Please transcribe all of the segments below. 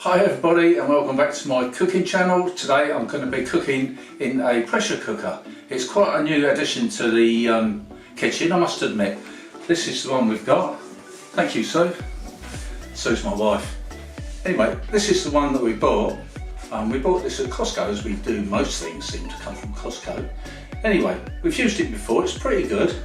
Hi everybody and welcome back to my cooking channel. Today I'm going to be cooking in a pressure cooker. It's quite a new addition to the kitchen, I must admit. This is the one we've got. Thank you, Sue. Sue's my wife. Anyway, this is the one that we bought. We bought this at Costco, as we do most things seem to come from Costco. Anyway, we've used it before, it's pretty good.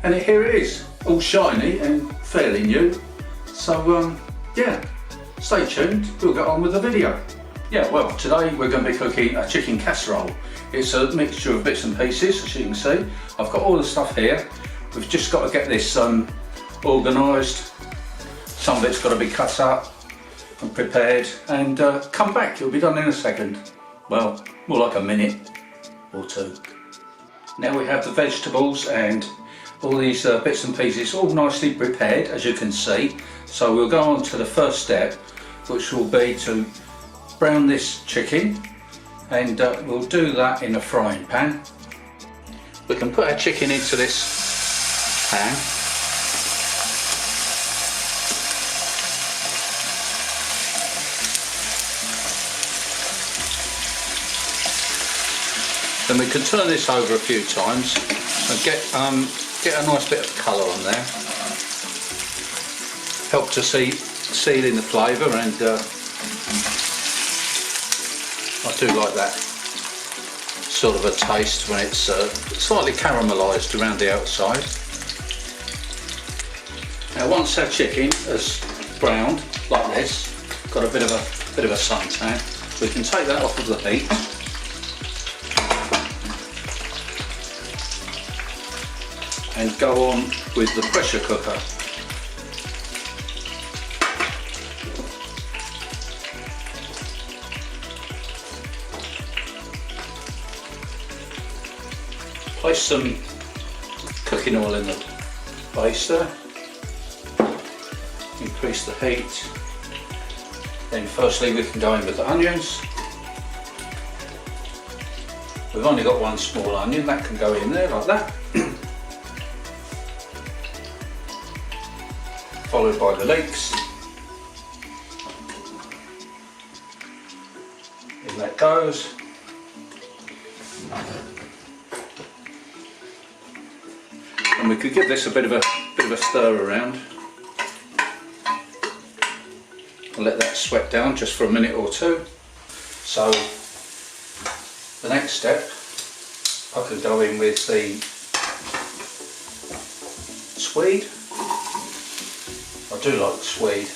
And here it is, all shiny and fairly new. So yeah, stay tuned, we'll get on with the video. Yeah, well, today we're going to be cooking a chicken casserole. It's a mixture of bits and pieces, as you can see. I've got all the stuff here. We've just got to get this organised. Some of it's got to be cut up and prepared and come back. It'll be done in a second. Well, more like a minute or two. Now we have the vegetables and all these bits and pieces all nicely prepared, as you can see. So we'll go on to the first step, which will be to brown this chicken, and we'll do that in a frying pan. We can put our chicken into this pan. Then we can turn this over a few times and get a nice bit of colour on there. Help to seal in the flavour, and I do like that sort of a taste when it's slightly caramelised around the outside. Now once our chicken has browned like this, got a bit of a suntan, we can take that off of the heat. And go on with the pressure cooker. Place some cooking oil in the base there. Increase the heat. Then firstly we can go in with the onions. We've only got one small onion, that can go in there like that. Followed by the leeks. In that goes. And we could give this a bit of a stir around. And let that sweat down just for a minute or two. So the next step, I could go in with the swede. I do like the swede,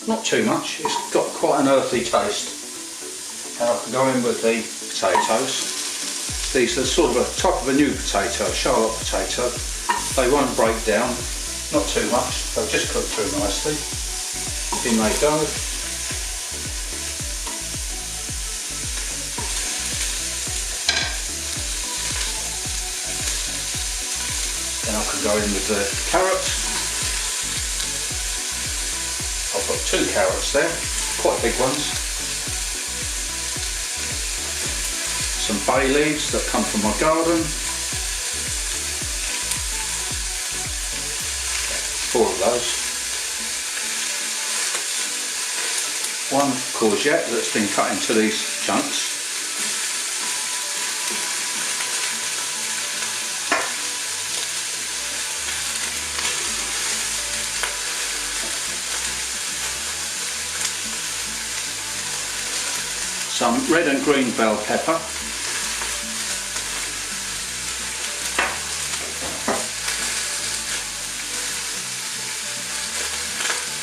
not too much, it's got quite an earthy taste. And I can go in with the potatoes. These are sort of a type of a new potato, Charlotte potato. They won't break down, not too much, they'll just cook through nicely. In they go. Then I can go in with the carrots. I've got 2 carrots there, quite big ones. Some bay leaves that come from my garden. 4 of those. 1 courgette that's been cut into these chunks. Some red and green bell pepper.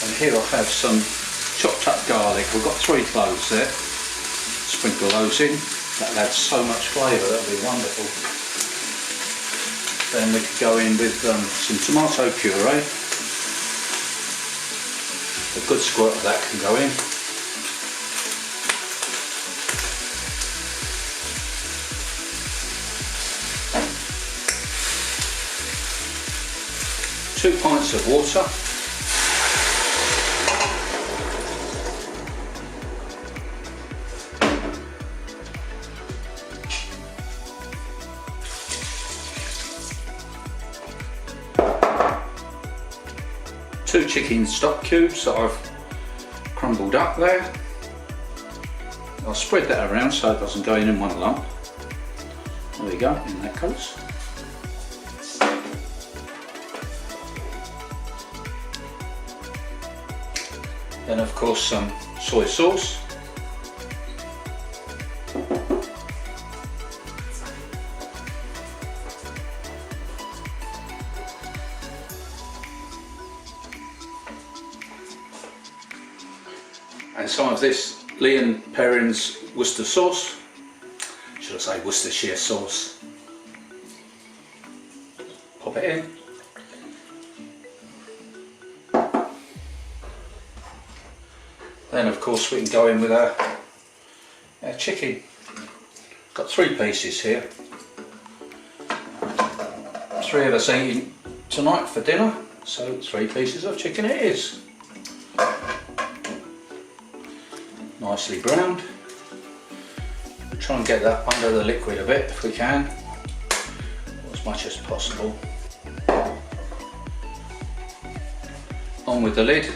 And here I have some chopped up garlic. We've got 3 cloves there. Sprinkle those in. That adds so much flavour, that'll be wonderful. Then we could go in with some tomato puree. A good squirt of that can go in. Two pints of water. 2 chicken stock cubes that I've crumbled up there. I'll spread that around so it doesn't go in one lump. There we go, in that case. Then of course some soy sauce. And some of this Leon Perrin's Worcester sauce, should I say Worcestershire sauce. Pop it in. Then of course we can go in with our chicken. Got 3 pieces here. 3 of us eating tonight for dinner, so 3 pieces of chicken it is. Nicely browned. We'll try and get that under the liquid a bit if we can, or as much as possible. On with the lid.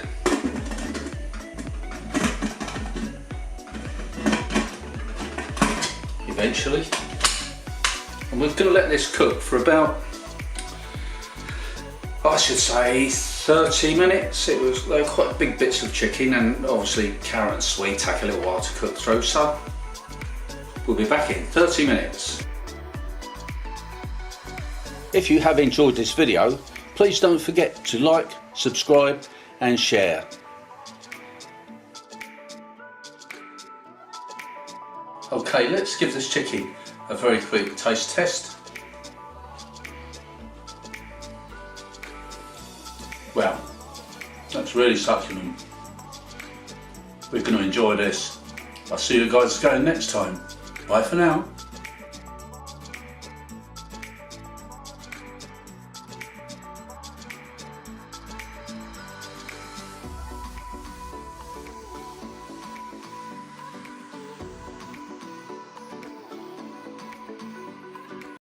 Eventually. And we're going to let this cook for about, I should say, 30 minutes. They're quite big bits of chicken, and obviously carrot and sweet take a little while to cook through, so we'll be back in 30 minutes. If you have enjoyed this video, please don't forget to like, subscribe and share. Okay, let's give this chicken a very quick taste test. Well, that's really succulent. We're going to enjoy this. I'll see you guys again next time. Bye for now.